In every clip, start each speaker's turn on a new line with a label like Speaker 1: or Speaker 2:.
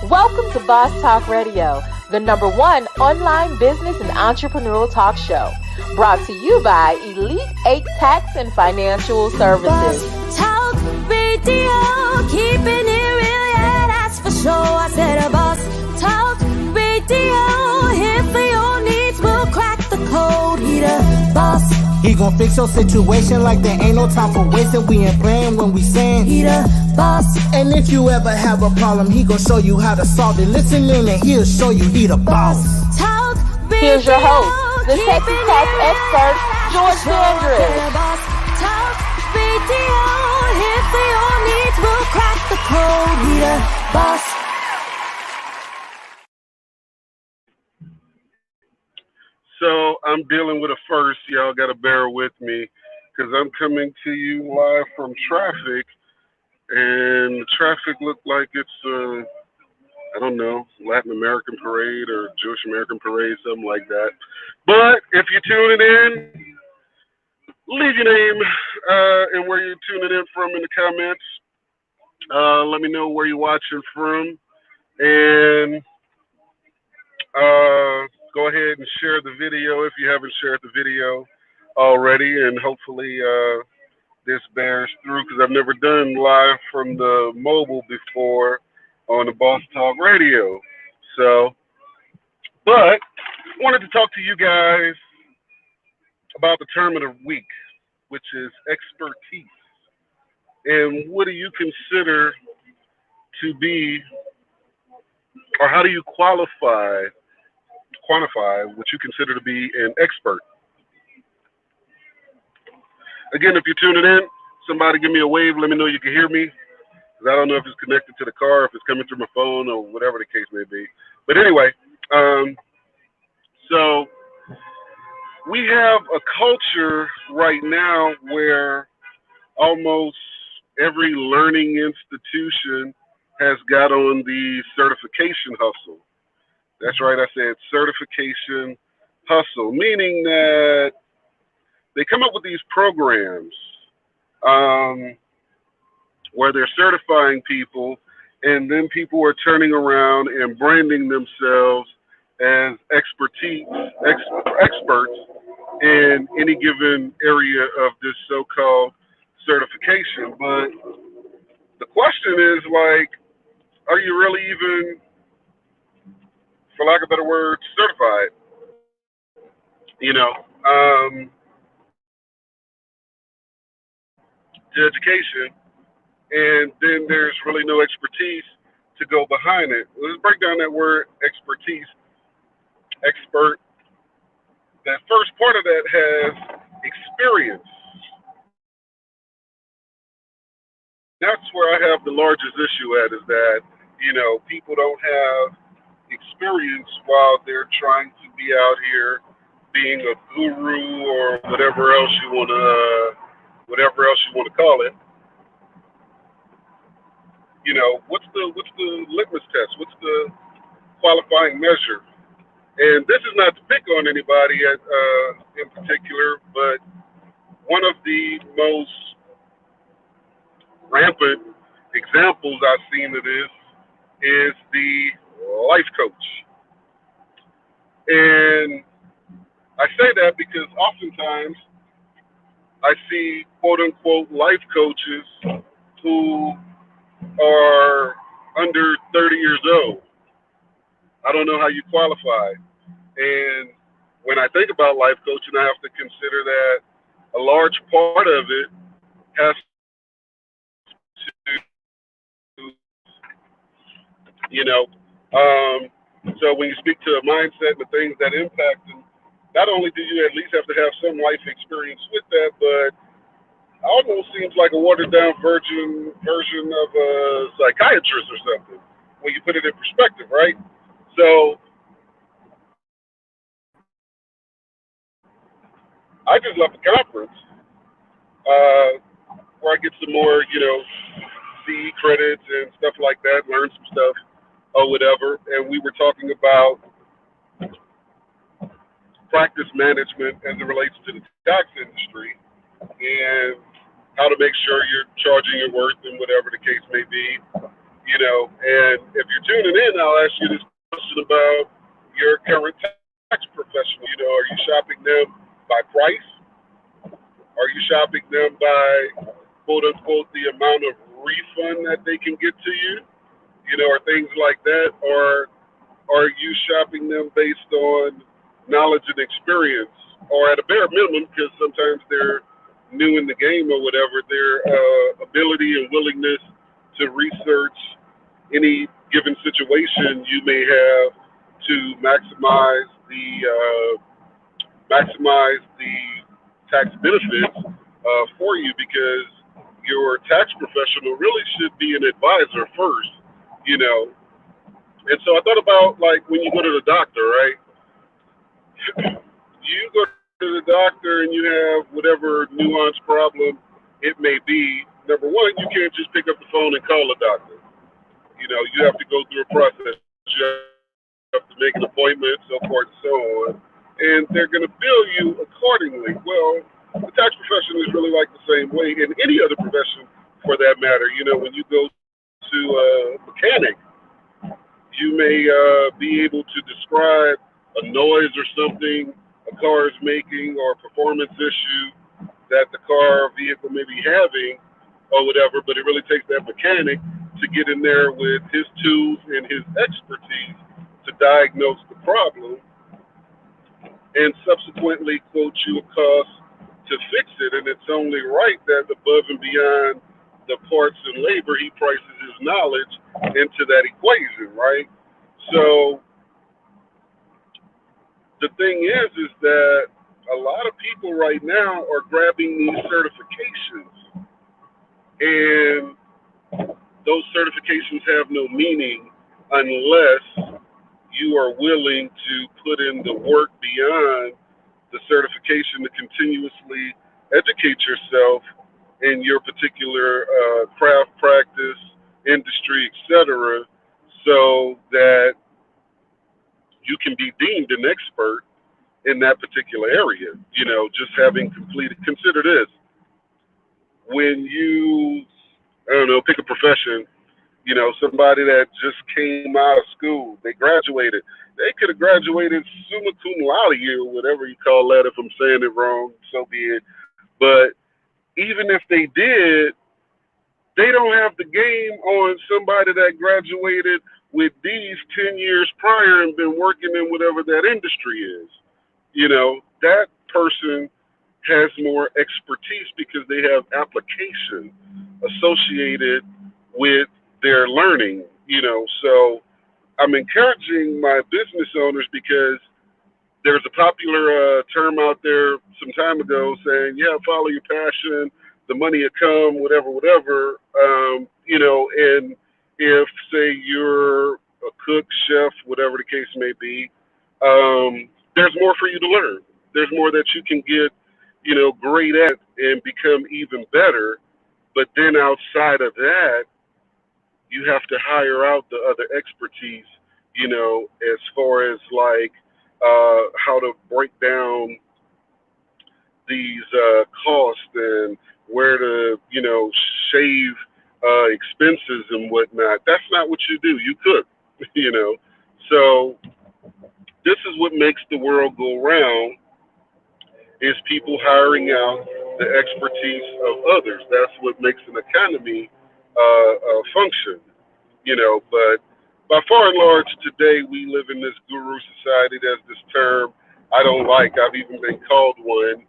Speaker 1: Welcome to Boss Talk Radio, the #1 online business and entrepreneurial talk show. Brought to you by Elite 8 Tax and Financial Services.
Speaker 2: Boss Talk Radio, keeping it real, yeah, that's for sure. I said a Boss Talk Radio, here for your needs, we'll crack the code. He the boss.
Speaker 3: He gon' fix your situation like there ain't no time for wasting. We ain't playing when we saying
Speaker 2: he the boss.
Speaker 3: And if you ever have a problem, he gon' show you how to solve it. Listen in and he'll show you he the boss.
Speaker 2: Talk
Speaker 1: Here's your host, the sexy tax expert, George Dandridge.
Speaker 2: Boss Talk Radio, here for your needs, we'll crack the code. He the boss.
Speaker 4: So I'm dealing with a first. Y'all got to bear with me because I'm coming to you live from traffic, and the traffic looked like it's, I don't know, Latin American parade or Jewish American parade, something like that. But if you're tuning in, leave your name and where you're tuning in from in the comments. Let me know where you're watching from, and go ahead and share the video if you haven't shared the video already, and hopefully this bears through because I've never done live from the mobile before on the Boss Talk Radio. So, but wanted to talk to you guys about the term of the week, which is expertise. And what do you consider to be, or how do you quantify what you consider to be an expert? Again, if you're tuning in, somebody give me a wave. Let me know you can hear me. Because I don't know if it's connected to the car, if it's coming through my phone, or whatever the case may be. But anyway, so we have a culture right now where almost every learning institution has got on the certification hustle. That's right, I said certification hustle, meaning that they come up with these programs where they're certifying people, and then people are turning around and branding themselves as experts in any given area of this so-called certification. But the question is, like, are you really even, for lack of a better word, certified? You know, to education, and then there's really no expertise to go behind it. Let's break down that word expertise. Expert, that first part of that has experience. That's where I have the largest issue at, is that, you know, people don't have experience while they're trying to be out here being a guru or whatever else you want to call it. You know, what's the litmus test? What's the qualifying measure? And this is not to pick on anybody in particular, but one of the most rampant examples I've seen of this is the life coach. And I say that because oftentimes I see quote unquote life coaches who are under 30 years old. I don't know how you qualify. And when I think about life coaching, I have to consider that a large part of it has to, you know, so when you speak to a mindset and the things that impact them, not only do you at least have to have some life experience with that, but it almost seems like a watered down version of a psychiatrist or something when you put it in perspective, right? So I just left the conference where I get some more, you know, CE credits and stuff like that, learn some stuff or whatever. And we were talking about practice management as it relates to the tax industry and how to make sure you're charging your worth and whatever the case may be. you know. And if you're tuning in, I'll ask you this question about your current tax professional. You know, are you shopping them by price? Are you shopping them by quote unquote the amount of refund that they can get to you? You know, or things like that, or are you shopping them based on knowledge and experience, or at a bare minimum, because sometimes they're new in the game or whatever, their ability and willingness to research any given situation you may have to maximize the tax benefits for you, because your tax professional really should be an advisor first, you know. And so I thought about, like, when you go to the doctor, right? You go to the doctor and you have whatever nuanced problem it may be. Number one, you can't just pick up the phone and call a doctor. You know, you have to go through a process. You have to make an appointment, so forth and so on. And they're going to bill you accordingly. Well, the tax profession is really like the same way, in any other profession for that matter. You know, when you go to a mechanic, you may be able to describe a noise or something a car is making, or a performance issue that the car or vehicle may be having or whatever, but it really takes that mechanic to get in there with his tools and his expertise to diagnose the problem and subsequently quote you a cost to fix it. And it's only right that above and beyond the parts and labor, he prices his knowledge into that equation, right? So the thing is that a lot of people right now are grabbing these certifications, and those certifications have no meaning unless you are willing to put in the work beyond the certification to continuously educate yourself in your particular craft, practice, industry, etc., so that you can be deemed an expert in that particular area. You know, just having completed, consider this, when you, I don't know, pick a profession, you know, somebody that just came out of school, they graduated. They could have graduated summa cum laude or whatever you call that. If I'm saying it wrong, so be it. But even if they did, they don't have the game on somebody that graduated with these 10 years prior and been working in whatever that industry is. You know, that person has more expertise because they have application associated with their learning, you know. So I'm encouraging my business owners, because there's a popular term out there some time ago saying, yeah, follow your passion, the money will come, whatever, whatever. You know, and if, say, you're a cook, chef, whatever the case may be, there's more for you to learn. There's more that you can get, you know, great at and become even better. But then outside of that, you have to hire out the other expertise, you know, as far as like how to break down these costs and where to, you know, shave expenses and whatnot. That's not what you do. You cook, you know. So this is what makes the world go round, is people hiring out the expertise of others. That's what makes an economy function, you know. But by far and large, today we live in this guru society. There's this term I don't like. I've even been called one,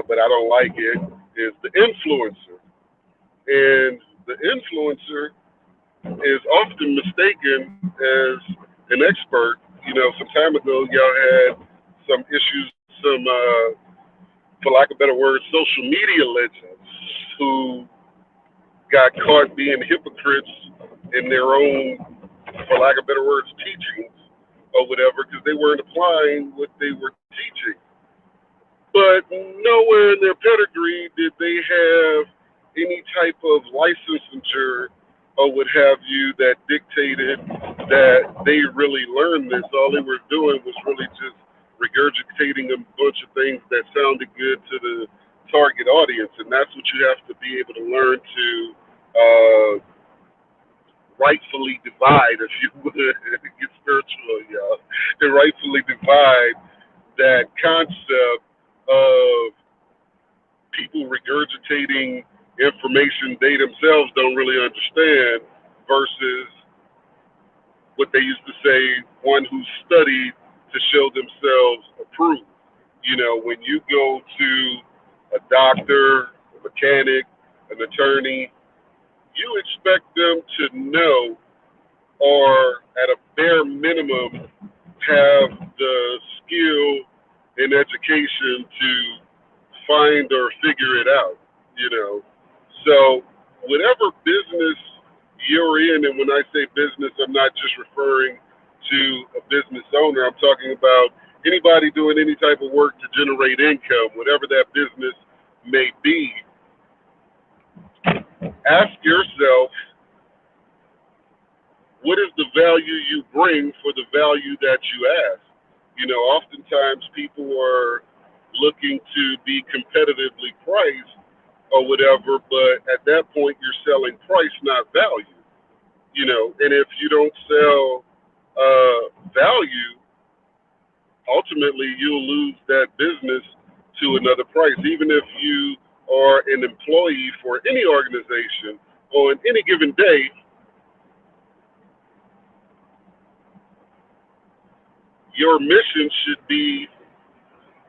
Speaker 4: but I don't like it, is the influencer. And the influencer is often mistaken as an expert. You know, some time ago, y'all had some issues, for lack of better words, social media legends who got caught being hypocrites in their own, for lack of better words, teachings or whatever, because they weren't applying what they were teaching. But nowhere in their pedigree did they have any type of licensure or what have you that dictated that they really learned this. All they were doing was really just regurgitating a bunch of things that sounded good to the target audience. And that's what you have to be able to learn to rightfully divide, if you would, get spiritual, y'all, and rightfully divide that concept of people regurgitating information they themselves don't really understand versus what they used to say, one who studied to show themselves approved. You know, when you go to a doctor, a mechanic, an attorney, you expect them to know, or at a bare minimum have the skill and education to find or figure it out, you know. So whatever business you're in, and when I say business, I'm not just referring to a business owner. I'm talking about anybody doing any type of work to generate income, whatever that business may be. Ask yourself, what is the value you bring for the value that you ask? You know, oftentimes people are looking to be competitively priced or whatever, but at that point you're selling price, not value. You know, and if you don't sell value, ultimately you'll lose that business to another price. Even if you are an employee for any organization on any given day, your mission should be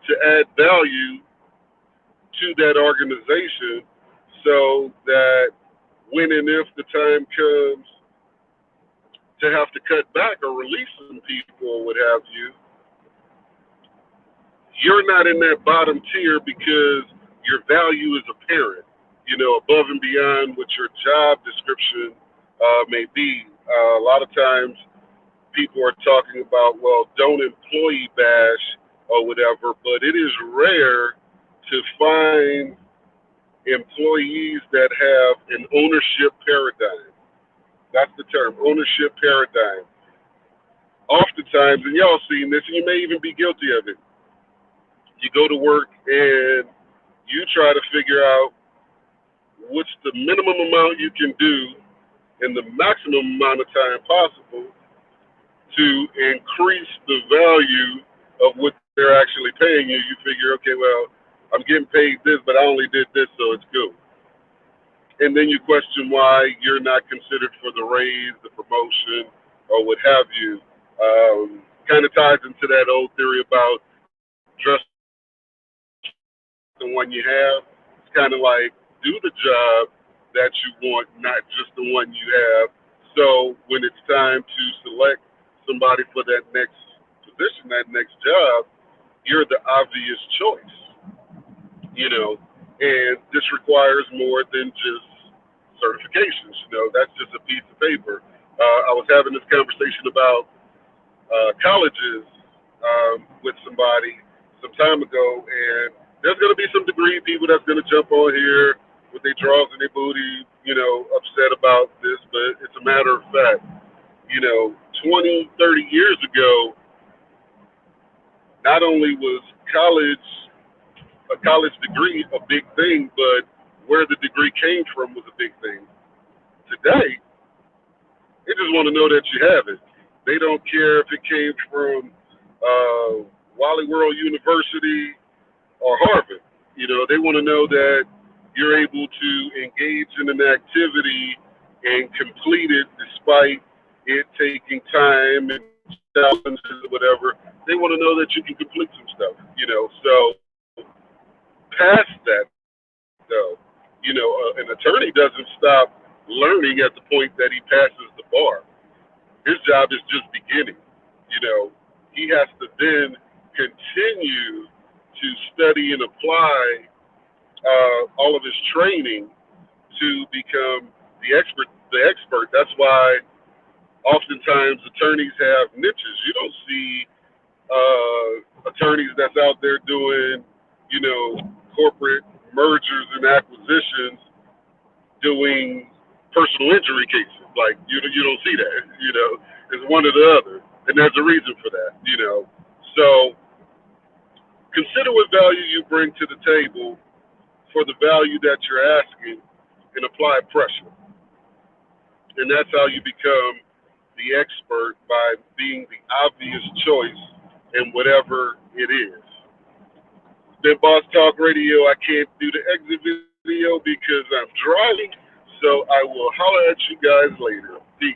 Speaker 4: to add value to that organization so that when and if the time comes to have to cut back or release some people or what have you, you're not in that bottom tier because your value is apparent, you know, above and beyond what your job description may be. A lot of times people are talking about, well, don't employee bash or whatever, but it is rare to find employees that have an ownership paradigm. That's the term, ownership paradigm. Oftentimes, and y'all seen this, and you may even be guilty of it, you go to work and you try to figure out what's the minimum amount you can do in the maximum amount of time possible to increase the value of what they're actually paying you. You figure, okay, well, I'm getting paid this, but I only did this, so it's good. And then you question why you're not considered for the raise, the promotion, or what have you. Kind of ties into that old theory about dress the one you have. It's kind of like do the job that you want, not just the one you have. So when it's time to select somebody for that next position, that next job, you're the obvious choice, you know. And this requires more than just certifications, you know. That's just a piece of paper. I was having this conversation about colleges with somebody some time ago, and there's going to be some degree people that's going to jump on here with their drawers and their booty, you know, upset about this, but it's a matter of fact. You know, 20, 30 years ago, not only was a college degree a big thing, but where the degree came from was a big thing. Today, they just want to know that you have it. They don't care if it came from Wally World University or Harvard. You know, they want to know that you're able to engage in an activity and complete it despite it taking time and challenges or whatever. They want to know that you can complete some stuff, you know. So past that, though, you know, an attorney doesn't stop learning at the point that he passes the bar. His job is just beginning. You know, he has to then continue to study and apply all of his training to become the expert. That's why oftentimes attorneys have niches. You don't see attorneys that's out there doing, you know, corporate mergers and acquisitions doing personal injury cases. Like you don't see that. You know, it's one or the other, and there's a reason for that. You know, so consider what value you bring to the table for the value that you're asking, and apply pressure. And that's how you become the expert, by being the obvious choice in whatever it is. Then Boss Talk Radio, I can't do the exit video because I'm driving, so I will holler at you guys later. Peace.